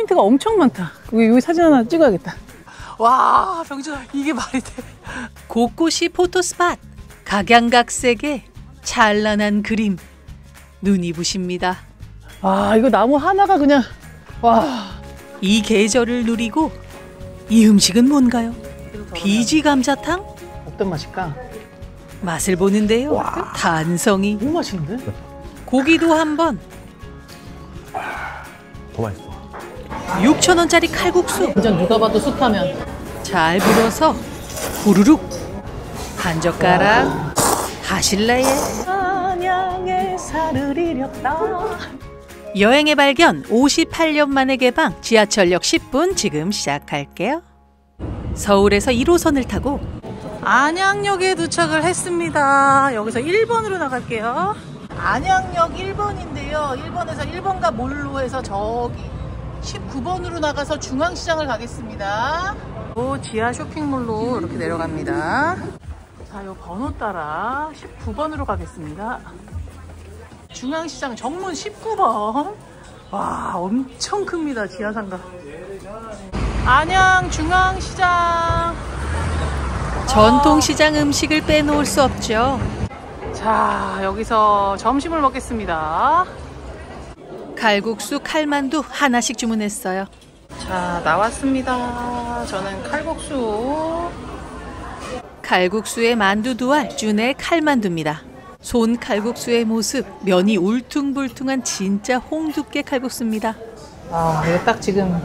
포인트가 엄청 많다. 여기 사진 하나 찍어야겠다. 와, 병준아, 이게 말이 돼. 곳곳이 포토스팟. 각양각색의 찬란한 그림. 눈이 부십니다. 아, 이거 나무 하나가 그냥 와. 이 계절을 누리고 이 음식은 뭔가요? 비지 감자탕? 어떤 맛일까? 맛을 보는데요. 와. 탄성이. 너무 맛있는데? 고기도 한번. 더 맛있어. 6,000원짜리 칼국수. 완전 누가 봐도 숯하면. 잘 불어서 후루룩. 한 젓가락 하실래에. 안양의 살을 잃었다. 여행의 발견 58년 만에 개방 지하철역 10분 지금 시작할게요. 서울에서 1호선을 타고 안양역에 도착을 했습니다. 여기서 1번으로 나갈게요. 안양역 1번인데요. 1번에서 1번가 몰로 해서 저기 19번으로 나가서 중앙시장을 가겠습니다. 지하 쇼핑몰로 이렇게 내려갑니다. 자, 요 번호 따라 19번으로 가겠습니다. 중앙시장 정문 19번. 와, 엄청 큽니다. 지하상가. 안양 중앙시장. 전통시장 음식을 빼놓을 수 없죠. 자, 여기서 점심을 먹겠습니다. 칼국수, 칼만두 하나씩 주문했어요. 자, 나왔습니다. 저는 칼국수. 칼국수에 만두 두 알, 준의 칼만두입니다. 손 칼국수의 모습, 면이 울퉁불퉁한 진짜 홍두깨 칼국수입니다. 아, 이거 딱 지금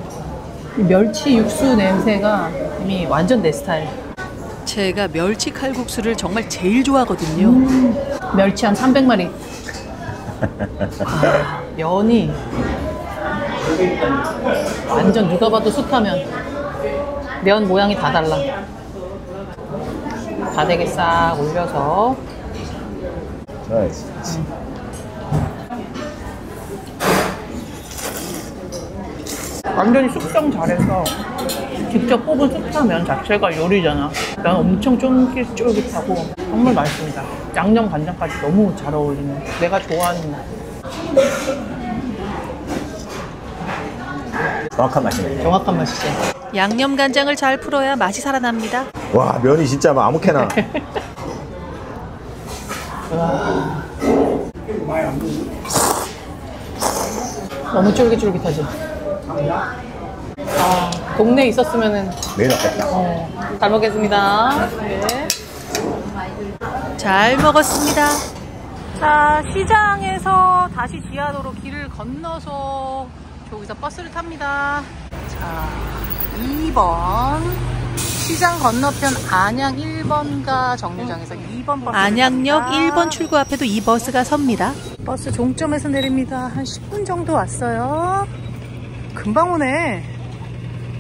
멸치 육수 냄새가 이미 완전 내 스타일. 제가 멸치 칼국수를 정말 제일 좋아하거든요. 멸치 한 300마리. 아, 면이 완전 누가 봐도 숯하면. 면 모양이 다 달라. 가대게 싹 올려서. 완전히 숙성 잘해서 직접 뽑은 숯하면 자체가 요리잖아. 면 엄청 쫄깃쫄깃하고 정말 맛있습니다. 양념 간장까지 너무 잘 어울리는 내가 좋아하는 맛. 정확한 맛이네. 정확한 맛이지. 양념 간장을 잘 풀어야 맛이 살아납니다. 와, 면이 진짜 막 아무렇게나. 와. 너무 쫄깃쫄깃하지. 아, 동네에 있었으면은 매일 왔겠다. 잘 먹겠습니다. 네. 잘 먹었습니다. 자, 시장에서 다시 지하도로 길을 건너서 저기서 버스를 탑니다. 자, 2번 시장 건너편 안양 1번가 정류장에서 2번 버스. 안양역 1번 출구 앞에도 이 버스가 섭니다. 버스 종점에서 내립니다. 한 10분 정도 왔어요. 금방 오네.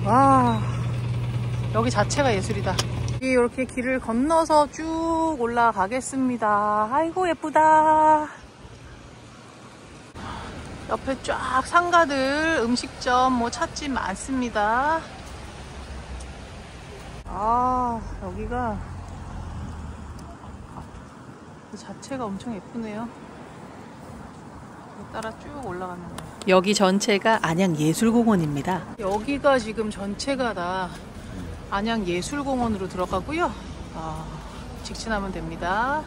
와, 여기 자체가 예술이다. 이렇게 길을 건너서 쭉 올라가겠습니다. 아이고 예쁘다. 옆에 쫙 상가들, 음식점, 뭐 찻집 많습니다. 아, 여기가 그 자체가 엄청 예쁘네요. 따라 쭉 올라가는 거예요. 여기 전체가 안양예술공원입니다. 여기가 지금 전체가 다 안양예술공원으로 들어가고요. 직진하면 됩니다.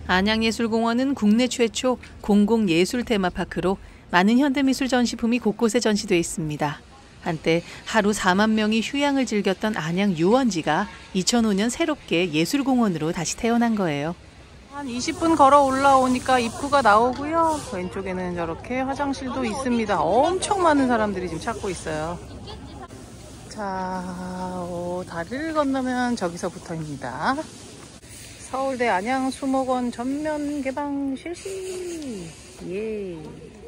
안양예술공원은 국내 최초 공공예술 테마파크로 많은 현대미술 전시품이 곳곳에 전시되어 있습니다. 한때 하루 4만 명이 휴양을 즐겼던 안양 유원지가 2005년 새롭게 예술공원으로 다시 태어난 거예요. 한 20분 걸어 올라오니까 입구가 나오고요. 왼쪽에는 저렇게 화장실도 있습니다. 엄청 많은 사람들이 지금 찾고 있어요. 자, 다리를 건너면 저기서부터입니다. 서울대 안양수목원 전면 개방 실시. 예.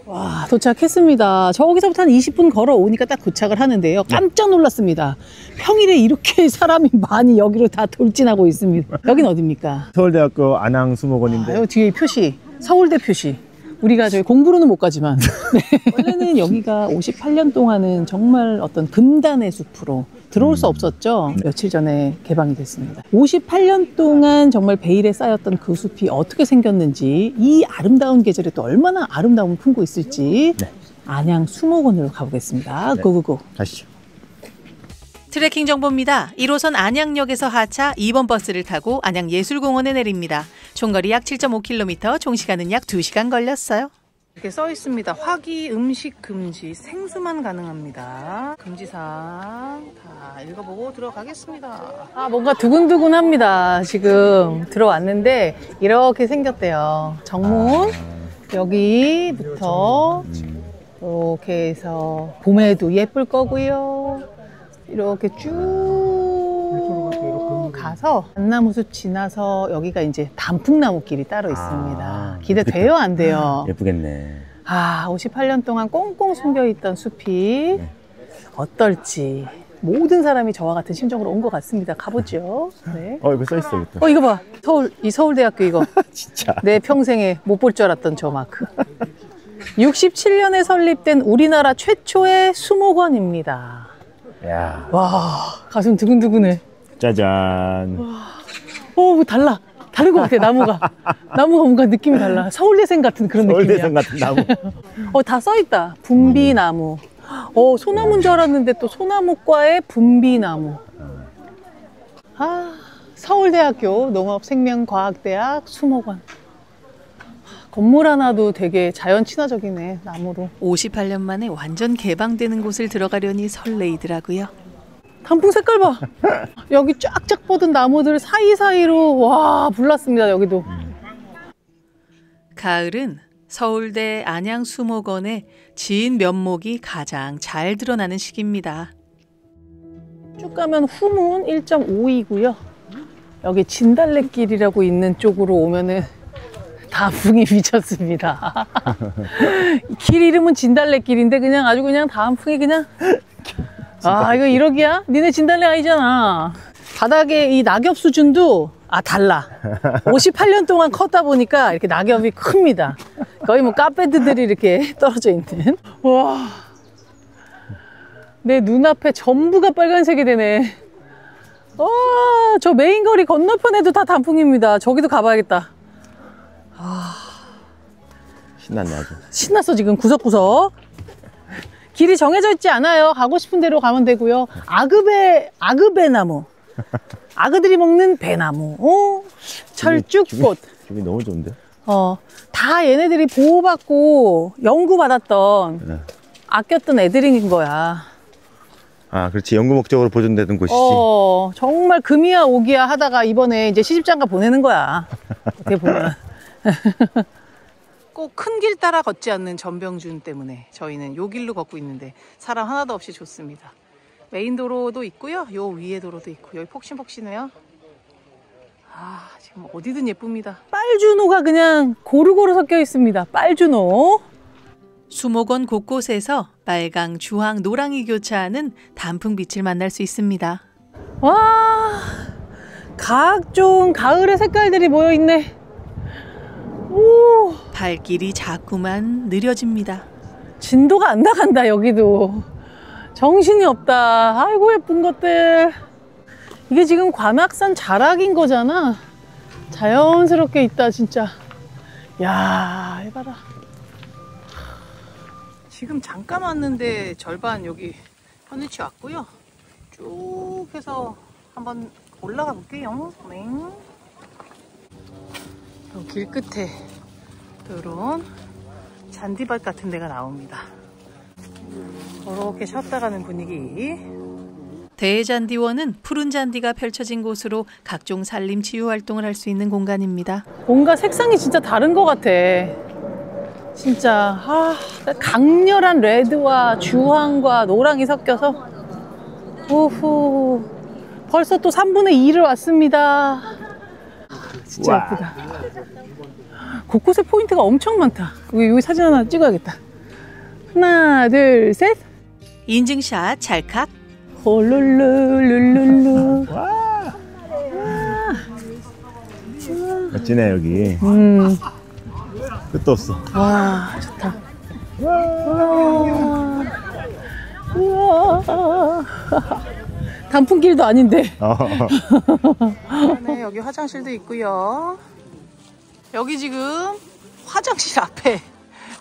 와, 도착했습니다. 저기서부터 한 20분 걸어오니까 딱 도착을 하는데요. 깜짝 놀랐습니다. 평일에 이렇게 사람이 많이 여기로 다 돌진하고 있습니다. 여긴 어디입니까? 서울대학교 안양수목원인데. 여기 뒤에 표시, 서울대 표시. 우리가 저희 공부로는 못 가지만 네. 원래는 여기가 58년 동안은 정말 어떤 금단의 숲으로 들어올 수 없었죠. 며칠 전에 개방이 됐습니다. 58년 동안 정말 베일에 쌓였던 그 숲이 어떻게 생겼는지, 이 아름다운 계절에 또 얼마나 아름다움을 품고 있을지 네. 안양 수목원으로 가보겠습니다. 네. 고고고. 가시죠. 트레킹 정보입니다. 1호선 안양역에서 하차 2번 버스를 타고 안양예술공원에 내립니다. 총거리 약 7.5km, 총시간은 약 2시간 걸렸어요. 이렇게 써 있습니다. 화기 음식 금지, 생수만 가능합니다. 금지사항 다 읽어보고 들어가겠습니다. 아, 뭔가 두근두근합니다. 지금 들어왔는데 이렇게 생겼대요. 정문 여기부터 이렇게 해서 봄에도 예쁠 거고요. 이렇게 쭉 가서 단나무숲 지나서 여기가 이제 단풍나무길이 따로 있습니다. 기대돼요, 안 돼요? 예쁘겠네. 아, 58년 동안 꽁꽁 숨겨있던 숲이 어떨지 모든 사람이 저와 같은 심정으로 온 것 같습니다. 가보죠. 네. 이거 써있어, 이것도. 이거 봐. 서울대학교 이거. 진짜. 내 평생에 못 볼 줄 알았던 저 마크. 67년에 설립된 우리나라 최초의 수목원입니다. 야. 와, 가슴 두근두근해. 짜잔. 뭐 달라. 다른 것 같아, 나무가. 나무가 뭔가 느낌이 달라. 서울대생 같은 그런 느낌이야. 서울대생 같은 나무. 다 써있다. 분비나무. 소나무인 줄 알았는데 또 소나무과의 분비나무. 아, 서울대학교 농업생명과학대학 수목원. 건물 하나도 되게 자연 친화적이네, 나무로. 58년 만에 완전 개방되는 곳을 들어가려니 설레이더라고요. 단풍 색깔 봐. 여기 쫙쫙 뻗은 나무들 사이사이로 와 불났습니다. 여기도. 가을은 서울대 안양수목원의 진 면목이 가장 잘 드러나는 시기입니다. 쭉 가면 후문 1.5이고요. 여기 진달래길이라고 있는 쪽으로 오면은 단풍이 미쳤습니다. 길 이름은 진달래길인데 그냥 아주 그냥 단풍이 그냥 이거 이러기야? 니네 진달래 아니잖아. 바닥에 이 낙엽 수준도 달라. 58년 동안 컸다 보니까 이렇게 낙엽이 큽니다. 거의 뭐 카페들이 이렇게 떨어져 있는. 와, 내 눈앞에 전부가 빨간색이 되네. 저 메인 거리 건너편에도 다 단풍입니다. 저기도 가봐야겠다. 신났네, 아주. 신났어, 지금 구석구석. 길이 정해져 있지 않아요. 가고 싶은 대로 가면 되고요. 아그배나무. 아그들이 먹는 배나무. 철쭉꽃. 기분이 너무 좋은데? 다 얘네들이 보호받고 연구받았던 아꼈던 애들인 거야. 그렇지. 연구 목적으로 보존되던 곳이지. 정말 금이야 오기야 하다가 이번에 이제 시집장가 보내는 거야. 어떻게 보면. 꼭 큰 길 따라 걷지 않는 전병준 때문에 저희는 요 길로 걷고 있는데 사람 하나도 없이 좋습니다. 메인 도로도 있고요. 요 위에 도로도 있고 여기 폭신폭신해요. 지금 어디든 예쁩니다. 빨주노가 그냥 고루고루 섞여 있습니다. 빨주노. 수목원 곳곳에서 빨강, 주황, 노랑이 교차하는 단풍빛을 만날 수 있습니다. 와, 각종 가을의 색깔들이 모여있네. 오, 발길이 자꾸만 느려집니다. 진도가 안 나간다. 여기도 정신이 없다. 아이고 예쁜 것들. 이게 지금 관악산 자락인 거잖아. 자연스럽게 있다 진짜. 야, 해봐라. 지금 잠깐 왔는데 절반 여기 현위치 왔고요. 쭉 해서 한번 올라가 볼게요. 길 끝에 이런 잔디밭 같은 데가 나옵니다. 이렇게 쉬었다 가는 분위기. 대잔디원은 푸른 잔디가 펼쳐진 곳으로 각종 산림 치유 활동을 할 수 있는 공간입니다. 뭔가 색상이 진짜 다른 것 같아. 진짜 강렬한 레드와 주황과 노랑이 섞여서 우후, 벌써 또 3분의 2를 왔습니다. 진짜 우와. 예쁘다. 곳곳에 포인트가 엄청 많다. 여기 사진 하나 찍어야겠다. 하나, 둘, 셋. 인증샷 찰칵. 홀룰루룰룰루. 멋지네, 여기. 끝도 없어. 와, 좋다. 우와. 단풍길도 아닌데. 네, 여기 화장실도 있고요. 여기 지금 화장실 앞에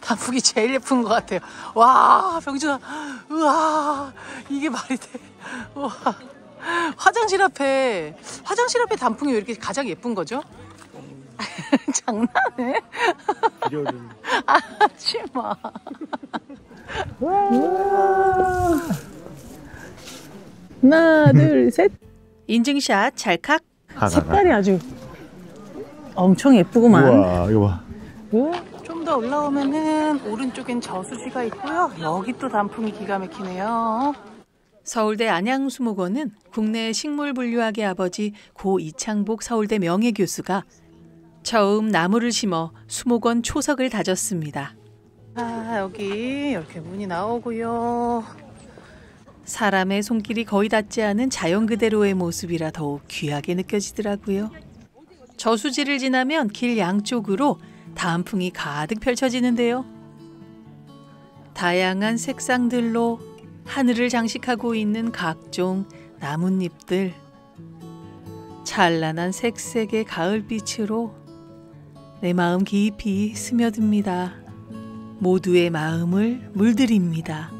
단풍이 제일 예쁜 것 같아요. 와, 병준아, 우와, 이게 말이 돼. 우와, 화장실 앞에 단풍이 왜 이렇게 가장 예쁜 거죠? 장난해? 하지마. 하나, 둘, 셋. 인증샷 찰칵. 색깔이 아주 엄청 예쁘구만. 우와, 이거 봐. 좀 더 올라오면은 오른쪽엔 저수지가 있고요. 여기 또 단풍이 기가 막히네요. 서울대 안양수목원은 국내 식물분류학의 아버지 고 이창복 서울대 명예교수가 처음 나무를 심어 수목원 초석을 다졌습니다. 아, 여기 이렇게 문이 나오고요. 사람의 손길이 거의 닿지 않은 자연 그대로의 모습이라 더욱 귀하게 느껴지더라고요. 저수지를 지나면 길 양쪽으로 단풍이 가득 펼쳐지는데요. 다양한 색상들로 하늘을 장식하고 있는 각종 나뭇잎들. 찬란한 색색의 가을빛으로 내 마음 깊이 스며듭니다. 모두의 마음을 물들입니다.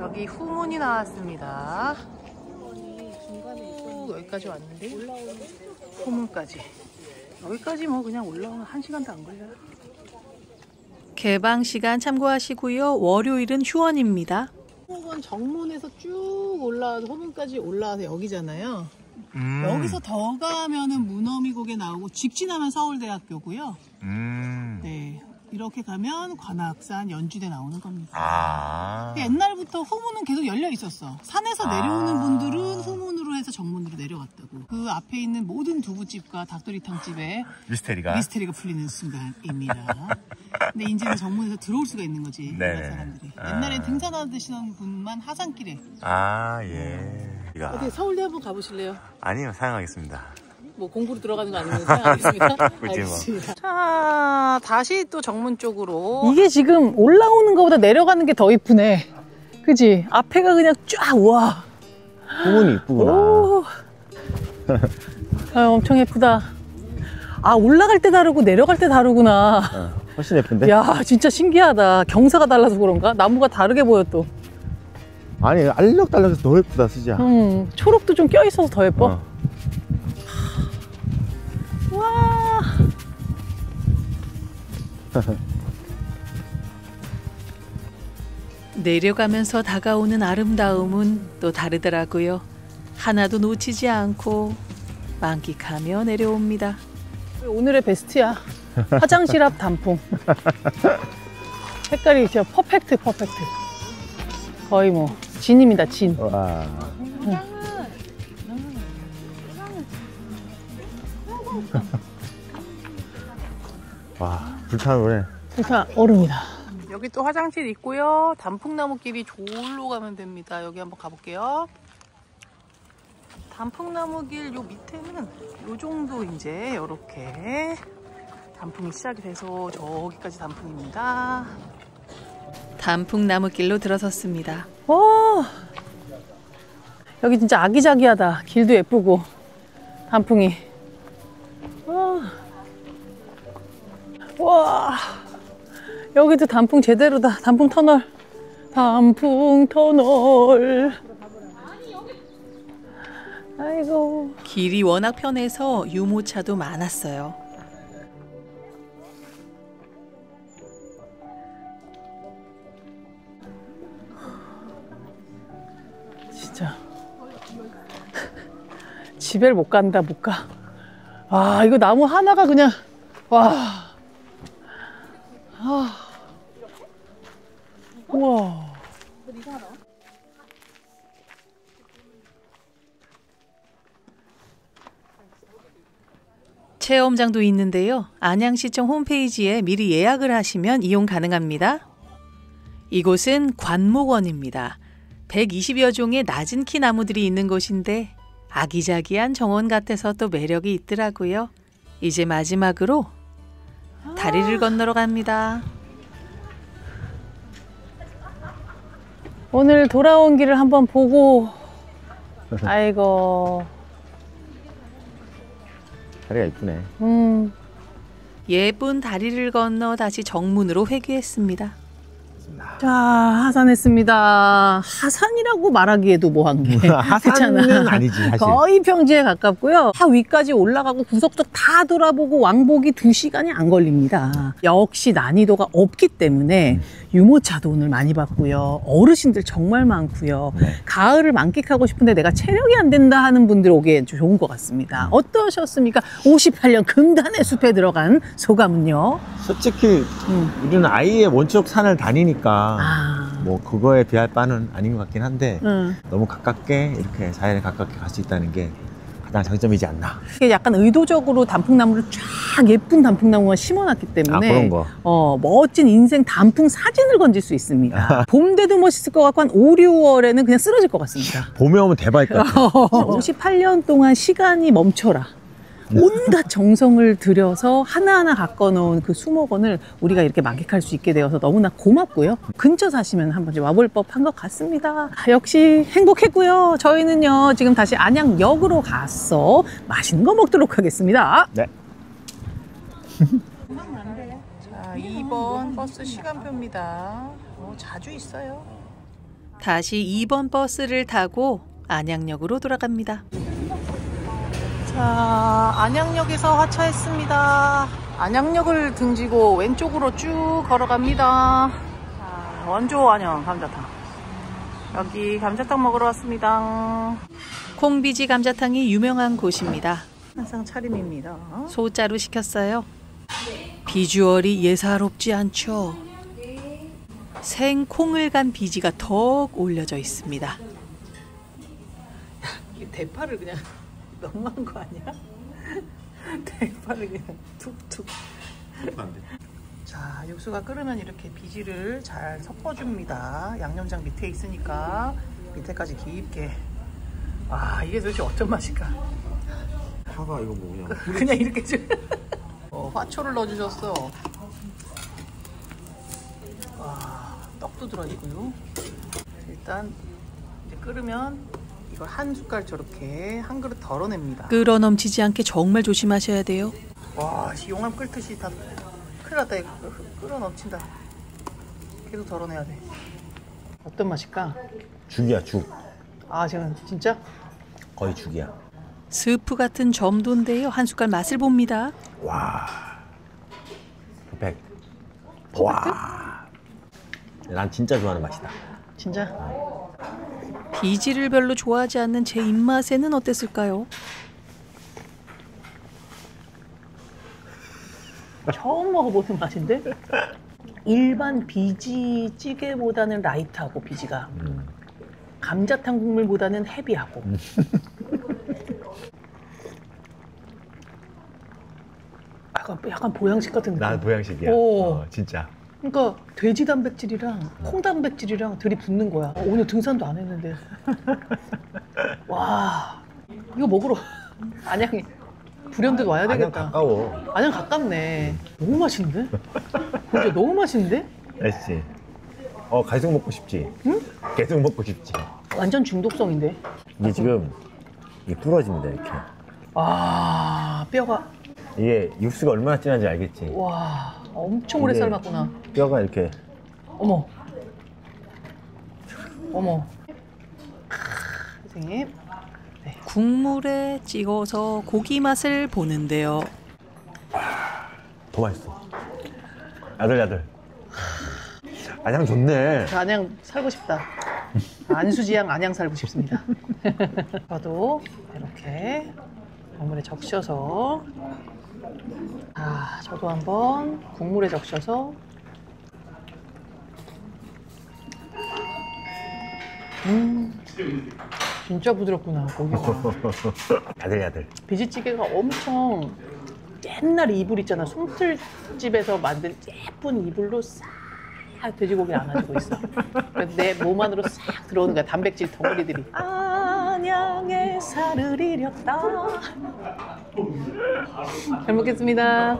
여기 후문이 나왔습니다. 여기까지 왔는데 후문까지. 여기까지 뭐 그냥 올라오면 1시간도 안 걸려요. 개방 시간 참고하시고요. 월요일은 휴원입니다. 후문 정문에서 쭉 올라와서 후문까지 올라와서 여기잖아요. 여기서 더 가면은 문어미고개 나오고 직진하면 서울대학교고요. 네, 이렇게 가면 관악산 연주대 나오는 겁니다. 옛날부터 후문은 계속 열려 있었어. 산에서 내려오는 분들은 후문으로 해서 정문으로 내려왔다고. 그 앞에 있는 모든 두부집과 닭도리탕집에 미스테리가 풀리는 순간입니다. 근데 이제는 정문에서 들어올 수가 있는 거지. 일반 사람들이. 옛날엔 등산하시던 분만 하산길에. 예. 어떻게 서울대 한번 가보실래요? 아니요, 사양하겠습니다. 뭐 공부로 들어가는 거 아니면 사양하겠습니다. 알겠습니다. 자, 다시 또 정문 쪽으로. 이게 지금 올라오는 것보다 내려가는 게 더 이쁘네. 그지? 앞에가 그냥 쫙, 우와. 후문이 이쁘구나. 아, 엄청 예쁘다. 아, 올라갈 때 다르고 내려갈 때 다르구나. 훨씬 예쁜데? 야, 진짜 신기하다. 경사가 달라서 그런가? 나무가 다르게 보여 또. 아니, 알록달록해서 더 예쁘다, 수지야. 초록도 좀 껴있어서 더 예뻐. 와. 내려가면서 다가오는 아름다움은 또 다르더라고요. 하나도 놓치지 않고 만끽하며 내려옵니다. 오늘의 베스트야. 화장실 앞 단풍. 색깔이 진짜 퍼펙트. 거의 뭐 진입니다, 진. 와. 와, 불타는 노래. 불타 얼음이다. 여기 또 화장실 있고요. 단풍나무 길이 저기로 가면 됩니다. 여기 한번 가볼게요. 단풍나무 길 요 밑에는 요 정도 이제 이렇게 단풍이 시작이 돼서 저기까지 단풍입니다. 단풍나무길로 들어섰습니다. 여기 진짜 아기자기하다. 길도 예쁘고 단풍이. 와, 여기도 단풍 제대로다. 단풍 터널. 아이고. 길이 워낙 편해서 유모차도 많았어요. 진짜 집에 못 간다. 못 가. 아, 이거 나무 하나가 그냥 와. 우와. 체험장도 있는데요. 안양시청 홈페이지에 미리 예약을 하시면 이용 가능합니다. 이곳은 관목원입니다. 120여 종의 낮은 키 나무들이 있는 곳인데 아기자기한 정원 같아서 또 매력이 있더라고요. 이제 마지막으로 다리를 건너러 갑니다. 오늘 돌아온 길을 한번 보고 아이고 다리가 이쁘네. 예쁜 다리를 건너 다시 정문으로 회귀했습니다. 자, 하산했습니다. 하산이라고 말하기에도 뭐한 게. 하산은 아니지, 사실. 거의 평지에 가깝고요. 하 위까지 올라가고 구석적 다 돌아보고 왕복이 2시간이 안 걸립니다. 역시 난이도가 없기 때문에 유모차도 오늘 많이 봤고요. 어르신들 정말 많고요. 네. 가을을 만끽하고 싶은데 내가 체력이 안 된다 하는 분들 오기에 좋은 것 같습니다. 어떠셨습니까? 58년 금단의 숲에 들어간 소감은요? 솔직히 우리는 아예 원쪽 산을 다니니까 아. 뭐 그거에 비할 바는 아닌 것 같긴 한데 응. 너무 가깝게 이렇게 자연에 가깝게 갈 수 있다는 게 가장 장점이지 않나. 이게 약간 의도적으로 단풍나무를 쫙 예쁜 단풍나무가 심어놨기 때문에 그런 거. 멋진 인생 단풍 사진을 건질 수 있습니다. 봄 돼도 멋있을 것 같고 한 5, 6월에는 그냥 쓰러질 것 같습니다. 봄에 오면 대박일 것 같아. 58년 동안 시간이 멈춰라. 온갖 정성을 들여서 하나하나 가꿔놓은 그 수목원을 우리가 이렇게 만끽할 수 있게 되어서 너무나 고맙고요. 근처 사시면 한번 와볼 법한 것 같습니다. 역시 행복했고요. 저희는요 지금 다시 안양역으로 가서 맛있는 거 먹도록 하겠습니다. 네. 자, 2번 버스 시간표입니다. 자주 있어요. 다시 2번 버스를 타고 안양역으로 돌아갑니다. 자, 안양역에서 하차했습니다. 안양역을 등지고 왼쪽으로 쭉 걸어갑니다. 자, 원조 안양 감자탕. 여기 감자탕 먹으러 왔습니다. 콩비지 감자탕이 유명한 곳입니다. 한상 차림입니다. 소자로 시켰어요. 비주얼이 예사롭지 않죠. 생콩을 간 비지가 덕 올려져 있습니다. 이 대파를 그냥 너무한 거 아니야? 대파를 그냥 툭툭. 자, 육수가 끓으면 이렇게 비지를 잘 섞어줍니다. 양념장 밑에 있으니까 밑에까지 깊게. 와, 이게 도대체 어떤 맛일까? 파가 이거 뭐 그냥 그냥 이렇게 좀. 화초를 넣어주셨어. 와, 떡도 들어있고요. 일단 이제 끓으면 이걸 한 숟갈 저렇게 한 그릇 덜어냅니다. 끓어 넘치지 않게 정말 조심하셔야 돼요. 와, 용암 끓듯이 다 큰일 났다. 이거 끓어 넘친다. 계속 덜어내야 돼. 어떤 맛일까? 죽이야, 죽. 아, 지금 진짜? 거의 죽이야. 스프 같은 점도인데요. 한 숟갈 맛을 봅니다. 와. 퍼펙트. 와. 난 진짜 좋아하는 맛이다. 진짜? 비지를 별로 좋아하지 않는 제 입맛에는 어땠을까요? 처음 먹어보는 맛인데? 일반 비지 찌개보다는 라이트하고 비지가 감자탕 국물보다는 헤비하고 약간 보양식 같은 느낌. 난 보양식이야. 오. 진짜. 그러니까 돼지 단백질이랑 콩 단백질이랑 들이붙는 거야. 오늘 등산도 안 했는데. 와, 이거 먹으러 안양에 불현듯 와야 안양 되겠다. 가까워. 안양 가깝네. 너무 맛있는데? 진짜 너무 맛있는데? 맛있지. 계속 먹고 싶지. 응? 계속 먹고 싶지. 완전 중독성인데? 이게 지금 이게 부러집니다 이렇게. 와, 뼈가 이게 육수가 얼마나 진한지 알겠지. 와, 엄청 오래 이게 삶았구나. 뼈가 이렇게. 어머, 어머. 선생님. 국물에 찍어서 고기 맛을 보는데요. 더 맛있어. 야들야들. 안양 좋네. 저 안양 살고 싶다. 안수지양 안양 살고 싶습니다. 저도 이렇게 국물에 적셔서, 저도 한번 국물에 적셔서. 진짜 부드럽구나, 고기가. 야들야들. 비지찌개가 엄청 옛날 이불 있잖아. 솜틀집에서 만든 예쁜 이불로 싹 돼지고기를 안아주고 있어. 내 몸 안으로 싹 들어오는 거야. 단백질 덩어리들이. 안양의 살을 잃었다. 잘 먹겠습니다.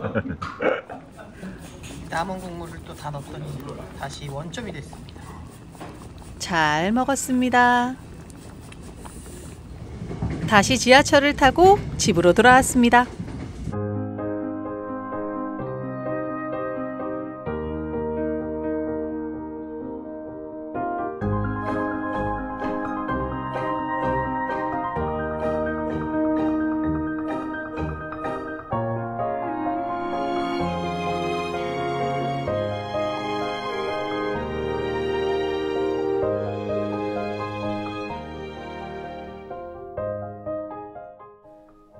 남은 국물을 또 다 넣었더니 다시 원점이 됐습니다. 잘 먹었습니다. 다시 지하철을 타고 집으로 돌아왔습니다.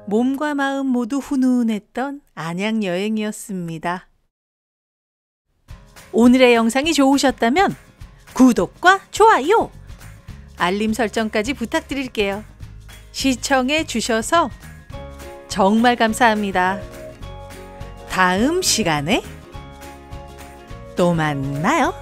몸과 마음 모두 훈훈했던 안양 여행이었습니다. 오늘의 영상이 좋으셨다면 구독과 좋아요, 알림 설정까지 부탁드릴게요. 시청해 주셔서 정말 감사합니다. 다음 시간에 또 만나요.